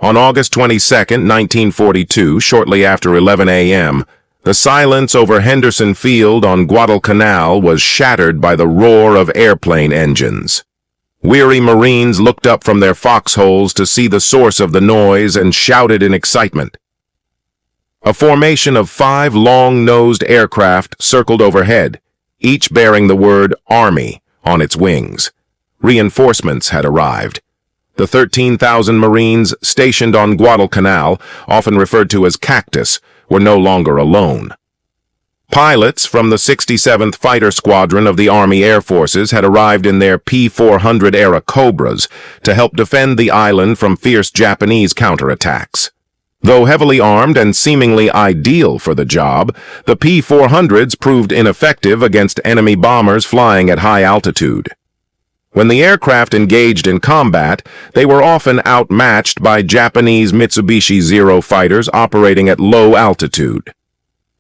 On August 22, 1942, shortly after 11 a.m., the silence over Henderson Field on Guadalcanal was shattered by the roar of airplane engines. Weary Marines looked up from their foxholes to see the source of the noise and shouted in excitement. A formation of 5 long-nosed aircraft circled overhead, each bearing the word Army on its wings. Reinforcements had arrived. The 13,000 Marines stationed on Guadalcanal, often referred to as Cactus, were no longer alone. Pilots from the 67th Fighter Squadron of the Army Air Forces had arrived in their P400 Aircobras to help defend the island from fierce Japanese counterattacks. Though heavily armed and seemingly ideal for the job, the P400s proved ineffective against enemy bombers flying at high altitude. When the aircraft engaged in combat, they were often outmatched by Japanese Mitsubishi Zero fighters operating at low altitude.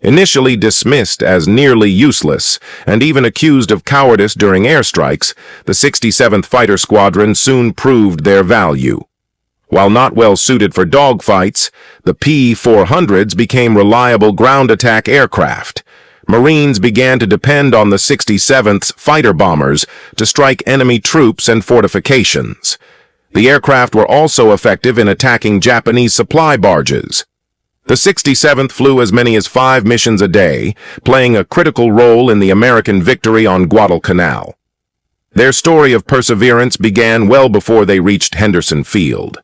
Initially dismissed as nearly useless and even accused of cowardice during airstrikes, the 67th Fighter Squadron soon proved their value. While not well suited for dogfights, the P400s became reliable ground attack aircraft. Marines began to depend on the 67th's fighter bombers to strike enemy troops and fortifications. The aircraft were also effective in attacking Japanese supply barges. The 67th flew as many as 5 missions a day, playing a critical role in the American victory on Guadalcanal. Their story of perseverance began well before they reached Henderson Field.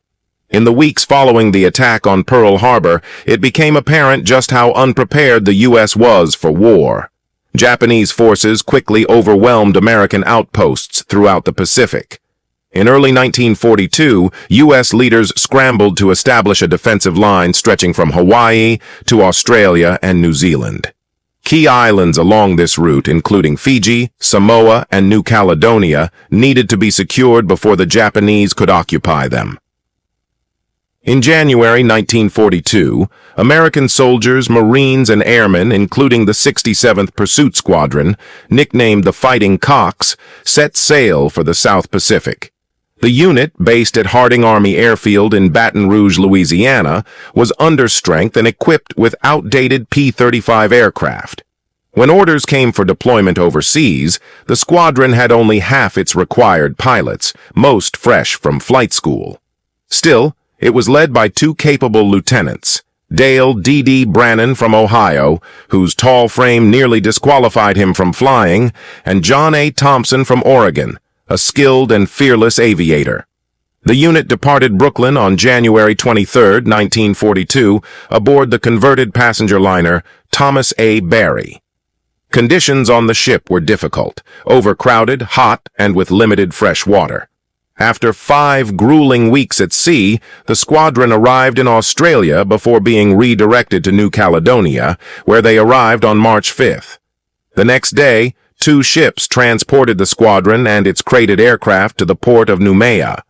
In the weeks following the attack on Pearl Harbor, it became apparent just how unprepared the U.S. was for war. Japanese forces quickly overwhelmed American outposts throughout the Pacific. In early 1942, U.S. leaders scrambled to establish a defensive line stretching from Hawaii to Australia and New Zealand. Key islands along this route, including Fiji, Samoa, and New Caledonia, needed to be secured before the Japanese could occupy them. In January 1942, American soldiers, Marines, and airmen, including the 67th Pursuit Squadron, nicknamed the Fighting Cocks, set sail for the South Pacific. The unit, based at Harding Army Airfield in Baton Rouge, Louisiana, was understrength and equipped with outdated P-35 aircraft. When orders came for deployment overseas, the squadron had only half its required pilots, most fresh from flight school. Still, it was led by 2 capable lieutenants, Dale D.D. Brannan from Ohio, whose tall frame nearly disqualified him from flying, and John A. Thompson from Oregon, a skilled and fearless aviator. The unit departed Brooklyn on January 23, 1942, aboard the converted passenger liner Thomas A. Barry. Conditions on the ship were difficult, overcrowded, hot, and with limited fresh water. After 5 grueling weeks at sea, the squadron arrived in Australia before being redirected to New Caledonia, where they arrived on March 5th. The next day, 2 ships transported the squadron and its crated aircraft to the port of Noumea.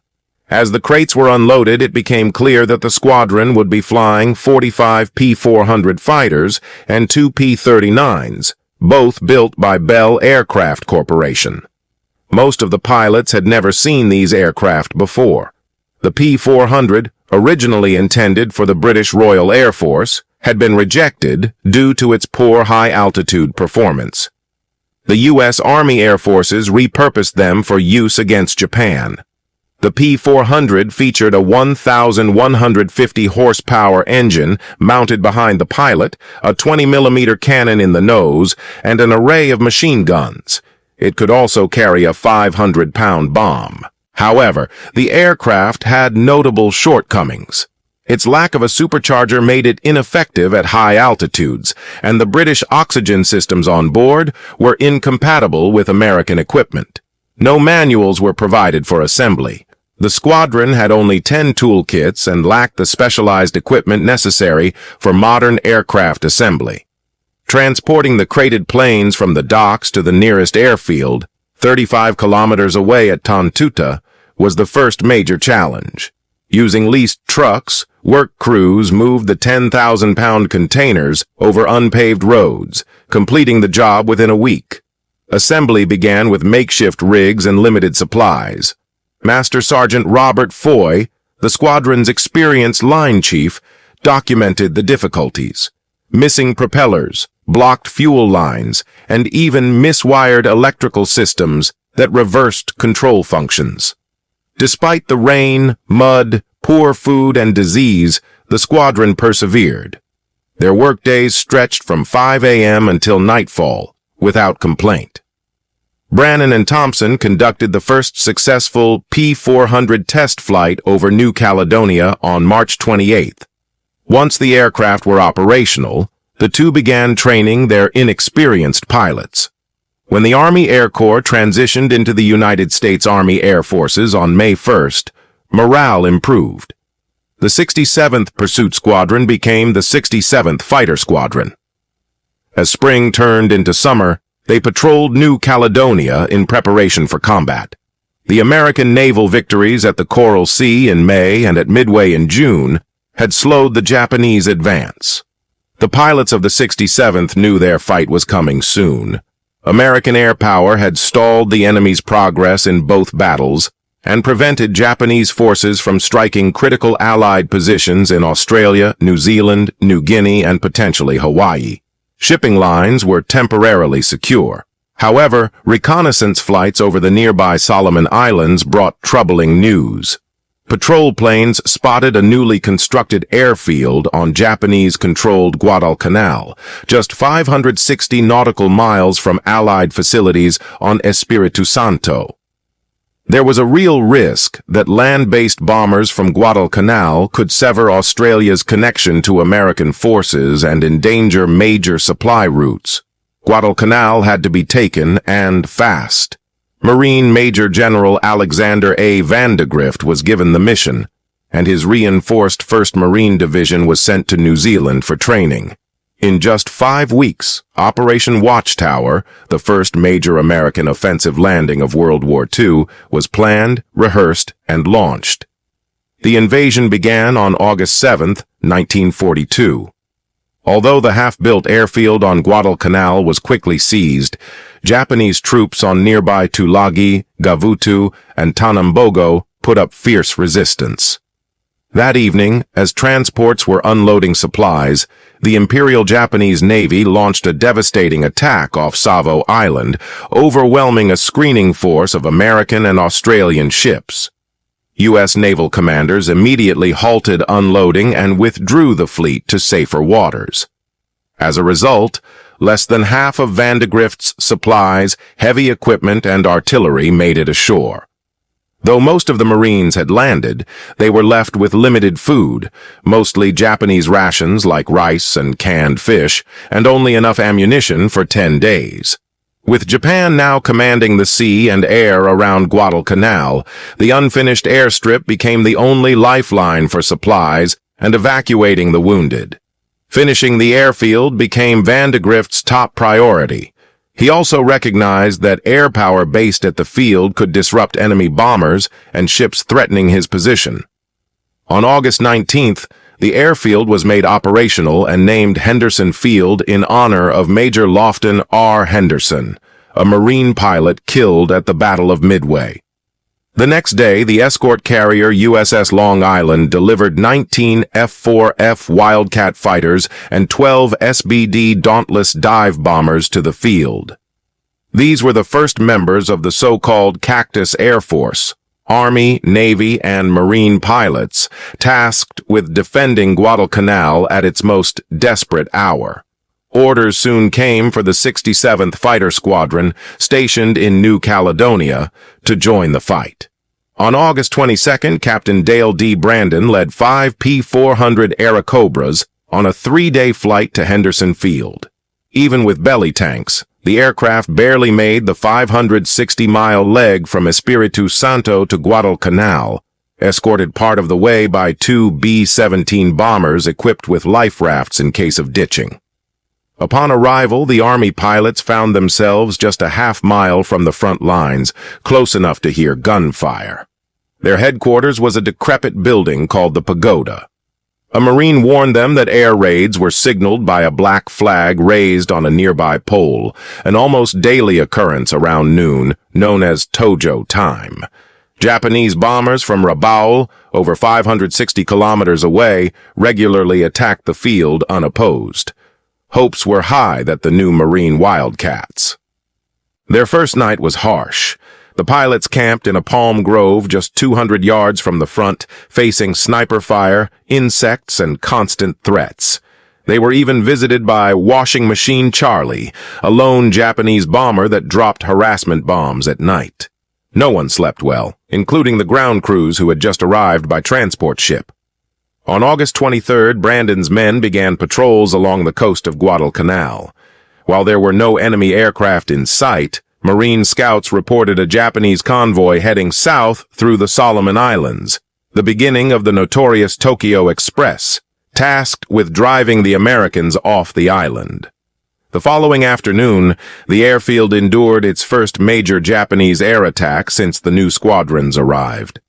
As the crates were unloaded, it became clear that the squadron would be flying 45 P400 fighters and 2 P39s, both built by Bell Aircraft Corporation. Most of the pilots had never seen these aircraft before. The P400, originally intended for the British Royal Air Force, had been rejected due to its poor high-altitude performance. The U.S. Army Air Forces repurposed them for use against Japan. The P400 featured a 1,150 horsepower engine mounted behind the pilot, a 20mm cannon in the nose, and an array of machine guns. It could also carry a 500-pound bomb. However, the aircraft had notable shortcomings. Its lack of a supercharger made it ineffective at high altitudes, and the British oxygen systems on board were incompatible with American equipment. No manuals were provided for assembly. The squadron had only 10 toolkits and lacked the specialized equipment necessary for modern aircraft assembly. Transporting the crated planes from the docks to the nearest airfield, 35 kilometers away at Tontuta, was the first major challenge. Using leased trucks, work crews moved the 10,000-pound containers over unpaved roads, completing the job within a week. Assembly began with makeshift rigs and limited supplies. Master Sergeant Robert Foy, The squadron's experienced line chief documented the difficulties: missing propellers, blocked fuel lines, and even miswired electrical systems that reversed control functions. Despite the rain, mud, poor food, and disease, the squadron persevered. Their workdays stretched from 5 a.m. until nightfall, without complaint. Brannan and Thompson conducted the first successful P400 test flight over New Caledonia on March 28th. Once the aircraft were operational, the two began training their inexperienced pilots. When the Army Air Corps transitioned into the United States Army Air Forces on May 1st, morale improved. The 67th Pursuit Squadron became the 67th Fighter Squadron. As spring turned into summer, they patrolled New Caledonia in preparation for combat. The American naval victories at the Coral Sea in May and at Midway in June had slowed the Japanese advance. The pilots of the 67th knew their fight was coming soon. American air power had stalled the enemy's progress in both battles and prevented Japanese forces from striking critical Allied positions in Australia, New Zealand, New Guinea, and potentially Hawaii. Shipping lines were temporarily secure. However, reconnaissance flights over the nearby Solomon Islands brought troubling news. Patrol planes spotted a newly constructed airfield on Japanese-controlled Guadalcanal, just 560 nautical miles from Allied facilities on Espiritu Santo. There was a real risk that land-based bombers from Guadalcanal could sever Australia's connection to American forces and endanger major supply routes. Guadalcanal had to be taken, and fast. Marine Major General Alexander A. Vandegrift was given the mission, and his reinforced 1st Marine Division was sent to New Zealand for training. In just 5 weeks, Operation Watchtower, the first major American offensive landing of World War II, was planned, rehearsed, and launched. The invasion began on August 7, 1942. Although the half-built airfield on Guadalcanal was quickly seized, Japanese troops on nearby Tulagi, Gavutu, and Tanambogo put up fierce resistance. That evening, as transports were unloading supplies, the Imperial Japanese Navy launched a devastating attack off Savo Island, overwhelming a screening force of American and Australian ships. U.S. naval commanders immediately halted unloading and withdrew the fleet to safer waters. As a result, less than half of Vandegrift's supplies, heavy equipment, and artillery made it ashore. Though most of the Marines had landed, they were left with limited food, mostly Japanese rations like rice and canned fish, and only enough ammunition for 10 days. With Japan now commanding the sea and air around Guadalcanal, the unfinished airstrip became the only lifeline for supplies and evacuating the wounded. Finishing the airfield became Vandegrift's top priority. He also recognized that air power based at the field could disrupt enemy bombers and ships threatening his position. On August 19th, the airfield was made operational and named Henderson Field in honor of Major Lofton R. Henderson, a Marine pilot killed at the Battle of Midway. The next day, the escort carrier USS Long Island delivered 19 F-4F Wildcat fighters and 12 SBD Dauntless dive bombers to the field. These were the first members of the so-called Cactus Air Force, Army, Navy, and Marine pilots tasked with defending Guadalcanal at its most desperate hour. Orders soon came for the 67th Fighter Squadron, stationed in New Caledonia, to join the fight. On August 22nd, Captain Dale D. Brandon led 5 P400 Aircobras on a 3-day flight to Henderson Field. Even with belly tanks, the aircraft barely made the 560-mile leg from Espiritu Santo to Guadalcanal, escorted part of the way by 2 B-17 bombers equipped with life rafts in case of ditching. Upon arrival, the Army pilots found themselves just a half-mile from the front lines, close enough to hear gunfire. Their headquarters was a decrepit building called the Pagoda. A Marine warned them that air raids were signaled by a black flag raised on a nearby pole, an almost daily occurrence around noon, known as Tojo time. Japanese bombers from Rabaul, over 560 kilometers away, regularly attacked the field unopposed. Hopes were high that the new Marine Wildcats. Their first night was harsh. The pilots camped in a palm grove just 200 yards from the front, facing sniper fire, insects, and constant threats. They were even visited by Washing Machine Charlie, a lone Japanese bomber that dropped harassment bombs at night. No one slept well, including the ground crews who had just arrived by transport ship. On August 23rd, Brandon's men began patrols along the coast of Guadalcanal. While there were no enemy aircraft in sight, Marine scouts reported a Japanese convoy heading south through the Solomon Islands, the beginning of the notorious Tokyo Express, tasked with driving the Americans off the island. The following afternoon, the airfield endured its first major Japanese air attack since the new squadrons arrived.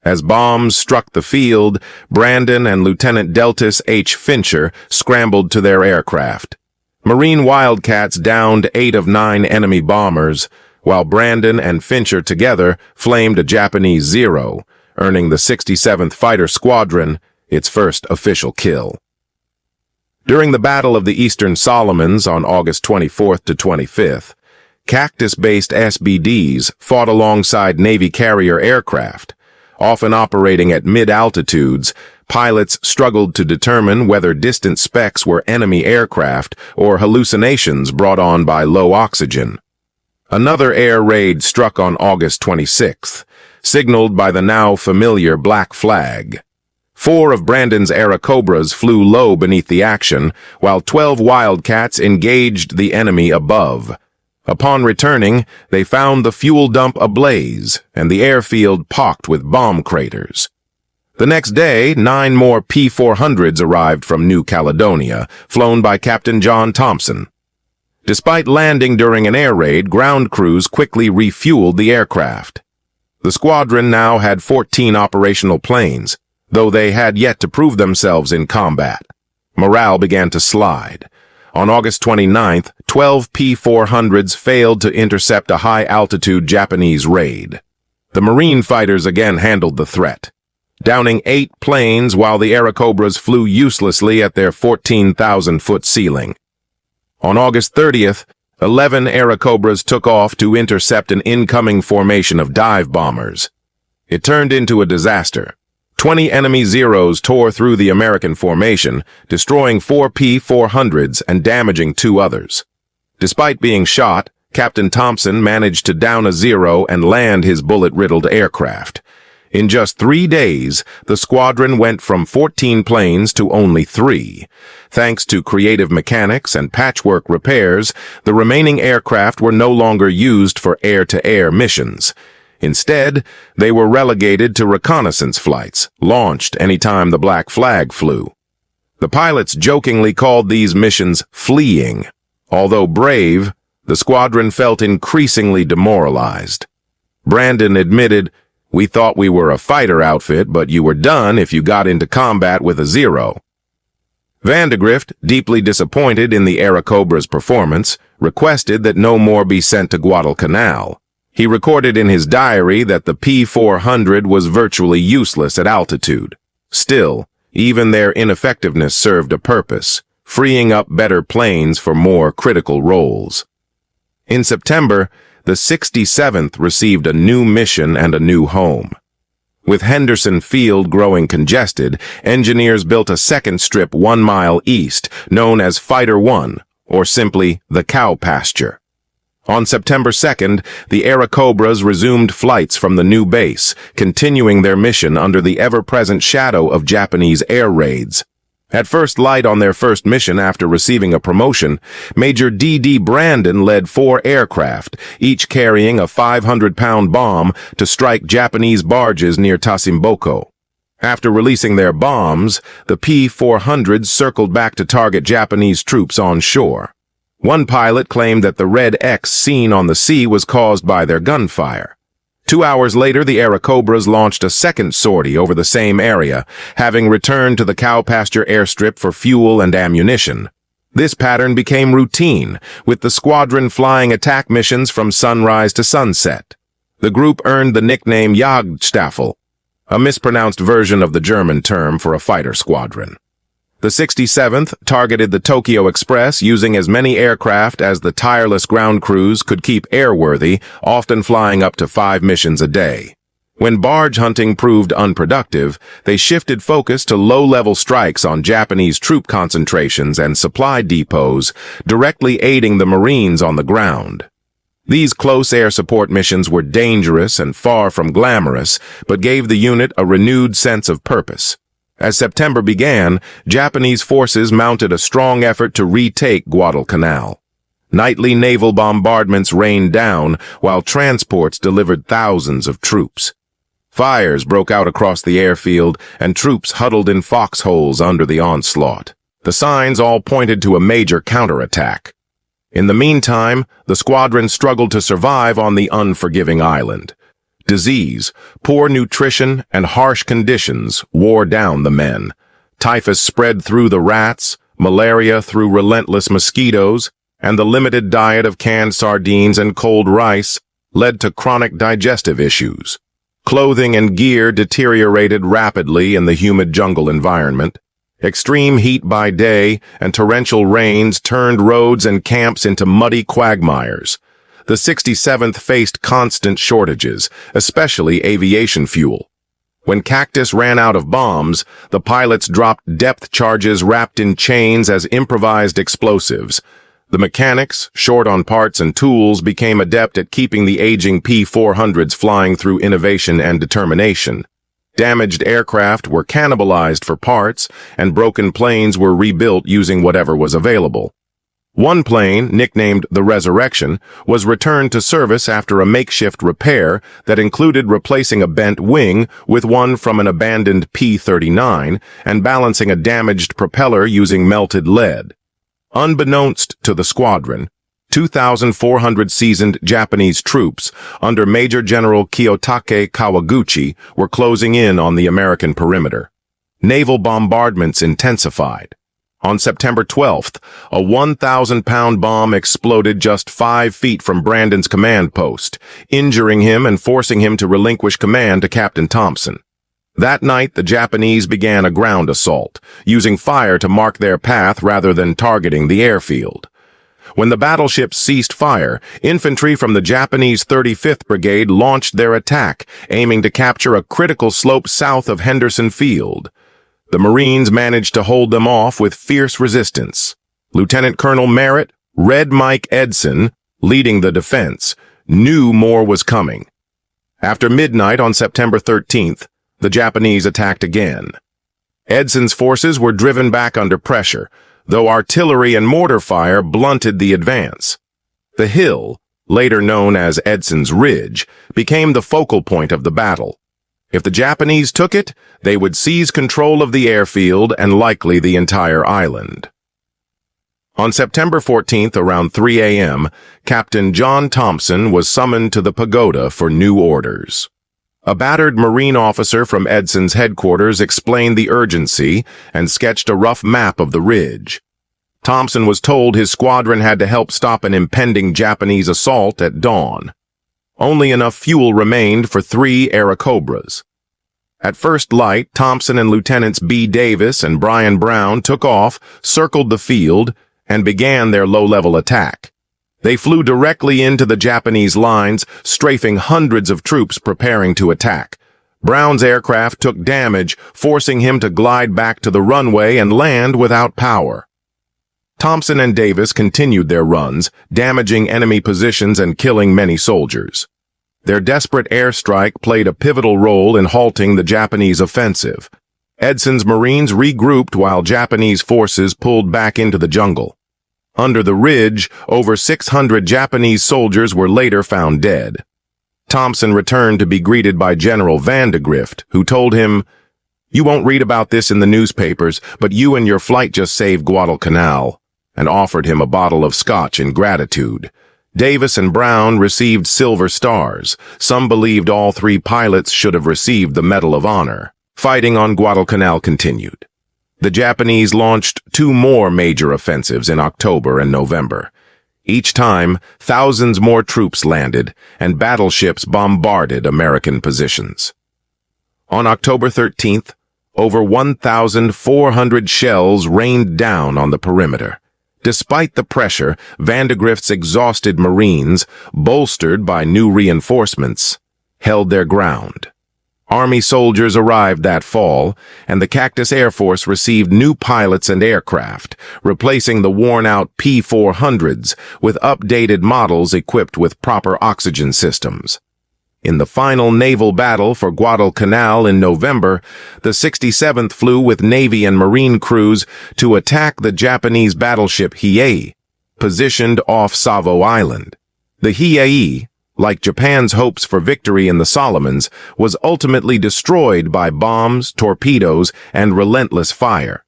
As bombs struck the field, Brandon and Lieutenant Deltas H. Fincher scrambled to their aircraft. Marine Wildcats downed 8 of 9 enemy bombers, while Brandon and Fincher together flamed a Japanese Zero, earning the 67th Fighter Squadron its first official kill. During the Battle of the Eastern Solomons on August 24th to 25th, Cactus-based SBDs fought alongside Navy carrier aircraft. Often operating at mid-altitudes, pilots struggled to determine whether distant specks were enemy aircraft or hallucinations brought on by low oxygen. Another air raid struck on August 26th, signaled by the now familiar black flag. 4 of Brandon's Aircobras flew low beneath the action, while 12 Wildcats engaged the enemy above. Upon returning, they found the fuel dump ablaze and the airfield pocked with bomb craters. The next day, 9 more P400s arrived from New Caledonia, flown by Captain John Thompson. Despite landing during an air raid, ground crews quickly refueled the aircraft. The squadron now had 14 operational planes, though they had yet to prove themselves in combat. Morale began to slide. On August 29th, 12 P400s failed to intercept a high-altitude Japanese raid. The Marine fighters again handled the threat, downing 8 planes while the Aircobras flew uselessly at their 14,000-foot ceiling. On August 30th, 11 Aircobras took off to intercept an incoming formation of dive bombers. It turned into a disaster. 20 enemy Zeros tore through the American formation, destroying 4 P400s and damaging 2 others. Despite being shot, Captain Thompson managed to down a Zero and land his bullet-riddled aircraft. In just 3 days, the squadron went from 14 planes to only 3. Thanks to creative mechanics and patchwork repairs, the remaining aircraft were no longer used for air-to-air missions. Instead, they were relegated to reconnaissance flights, launched anytime the black flag flew. The pilots jokingly called these missions fleeing. Although brave, the squadron felt increasingly demoralized. Brandon admitted, "We thought we were a fighter outfit, but you were done if you got into combat with a Zero." Vandegrift, deeply disappointed in the Aircobra's performance, requested that no more be sent to Guadalcanal. He recorded in his diary that the P400 was virtually useless at altitude. Still, even their ineffectiveness served a purpose, freeing up better planes for more critical roles. In September, the 67th received a new mission and a new home. With Henderson Field growing congested, engineers built a second strip 1 mile east, known as Fighter 1, or simply the cow pasture. On September 2nd, the Aircobras resumed flights from the new base, continuing their mission under the ever-present shadow of Japanese air raids. At first light on their first mission after receiving a promotion, Major D.D. Brandon led 4 aircraft, each carrying a 500-pound bomb to strike Japanese barges near Tasimboko. After releasing their bombs, the P400s circled back to target Japanese troops on shore. One pilot claimed that the red X seen on the sea was caused by their gunfire. 2 hours later, the Aircobras launched a second sortie over the same area, having returned to the cow pasture airstrip for fuel and ammunition. This pattern became routine, with the squadron flying attack missions from sunrise to sunset. The group earned the nickname Jagdstaffel, a mispronounced version of the German term for a fighter squadron. The 67th targeted the Tokyo Express using as many aircraft as the tireless ground crews could keep airworthy, often flying up to 5 missions a day. When barge hunting proved unproductive, they shifted focus to low-level strikes on Japanese troop concentrations and supply depots, directly aiding the Marines on the ground. These close air support missions were dangerous and far from glamorous, but gave the unit a renewed sense of purpose. As September began, Japanese forces mounted a strong effort to retake Guadalcanal. Nightly naval bombardments rained down, while transports delivered thousands of troops. Fires broke out across the airfield, and troops huddled in foxholes under the onslaught. The signs all pointed to a major counterattack. In the meantime, the squadron struggled to survive on the unforgiving island. Disease, poor nutrition, and harsh conditions wore down the men. Typhus spread through the rats, malaria through relentless mosquitoes, and the limited diet of canned sardines and cold rice led to chronic digestive issues. Clothing and gear deteriorated rapidly in the humid jungle environment. Extreme heat by day and torrential rains turned roads and camps into muddy quagmires. The 67th faced constant shortages, especially aviation fuel. When Cactus ran out of bombs, the pilots dropped depth charges wrapped in chains as improvised explosives. The mechanics, short on parts and tools, became adept at keeping the aging P400s flying through innovation and determination. Damaged aircraft were cannibalized for parts, and broken planes were rebuilt using whatever was available. One plane, nicknamed the Resurrection, was returned to service after a makeshift repair that included replacing a bent wing with one from an abandoned P-39 and balancing a damaged propeller using melted lead. Unbeknownst to the squadron, 2,400 seasoned Japanese troops under Major General Kiyotake Kawaguchi were closing in on the American perimeter. Naval bombardments intensified. On September 12th, a 1,000-pound bomb exploded just 5 feet from Brandon's command post, injuring him and forcing him to relinquish command to Captain Thompson. That night, the Japanese began a ground assault, using fire to mark their path rather than targeting the airfield. When the battleships ceased fire, infantry from the Japanese 35th Brigade launched their attack, aiming to capture a critical slope south of Henderson Field. The Marines managed to hold them off with fierce resistance. Lieutenant Colonel Merritt, Red Mike Edson, leading the defense, knew more was coming. After midnight on September 13th, the Japanese attacked again. Edson's forces were driven back under pressure, though artillery and mortar fire blunted the advance. The hill, later known as Edsons Ridge, became the focal point of the battle. If the Japanese took it, they would seize control of the airfield and likely the entire island. On September 14th, around 3 a.m., Captain John Thompson was summoned to the pagoda for new orders. A battered Marine officer from Edson's headquarters explained the urgency and sketched a rough map of the ridge. Thompson was told his squadron had to help stop an impending Japanese assault at dawn. Only enough fuel remained for 3 Aircobras. At first light, Thompson and Lieutenants B. Davis and Brian Brown took off, circled the field, and began their low-level attack. They flew directly into the Japanese lines, strafing hundreds of troops preparing to attack. Brown's aircraft took damage, forcing him to glide back to the runway and land without power. Thompson and Davis continued their runs, damaging enemy positions and killing many soldiers. Their desperate airstrike played a pivotal role in halting the Japanese offensive. Edson's Marines regrouped while Japanese forces pulled back into the jungle. Under the ridge, over 600 Japanese soldiers were later found dead. Thompson returned to be greeted by General Vandegrift, who told him, "You won't read about this in the newspapers, but you and your flight just saved Guadalcanal," and offered him a bottle of scotch in gratitude. Davis and Brown received silver stars. Some believed all 3 pilots should have received the Medal of Honor. Fighting on Guadalcanal continued. The Japanese launched 2 more major offensives in October and November. Each time, thousands more troops landed, and battleships bombarded American positions. On October 13th, over 1,400 shells rained down on the perimeter. Despite the pressure, Vandegrift's exhausted Marines, bolstered by new reinforcements, held their ground. Army soldiers arrived that fall, and the Cactus Air Force received new pilots and aircraft, replacing the worn-out P400s with updated models equipped with proper oxygen systems. In the final naval battle for Guadalcanal in November, the 67th flew with Navy and Marine crews to attack the Japanese battleship Hiei, positioned off Savo Island. The Hiei, like Japan's hopes for victory in the Solomons, was ultimately destroyed by bombs, torpedoes, and relentless fire.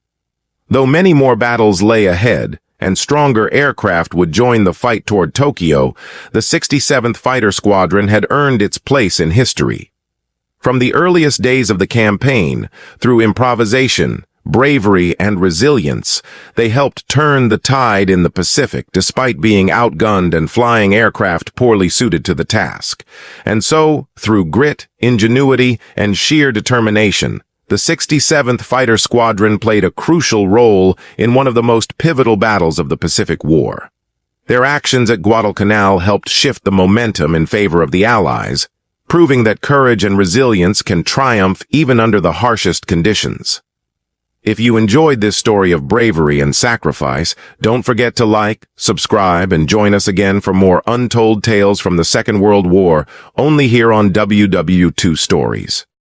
Though many more battles lay ahead, and stronger aircraft would join the fight toward Tokyo, the 67th Fighter Squadron had earned its place in history. From the earliest days of the campaign, through improvisation, bravery, and resilience, they helped turn the tide in the Pacific despite being outgunned and flying aircraft poorly suited to the task. And so, through grit, ingenuity, and sheer determination, the 67th Fighter Squadron played a crucial role in one of the most pivotal battles of the Pacific War. Their actions at Guadalcanal helped shift the momentum in favor of the Allies, proving that courage and resilience can triumph even under the harshest conditions. If you enjoyed this story of bravery and sacrifice, don't forget to like, subscribe, and join us again for more untold tales from the Second World War, only here on WW2 Stories.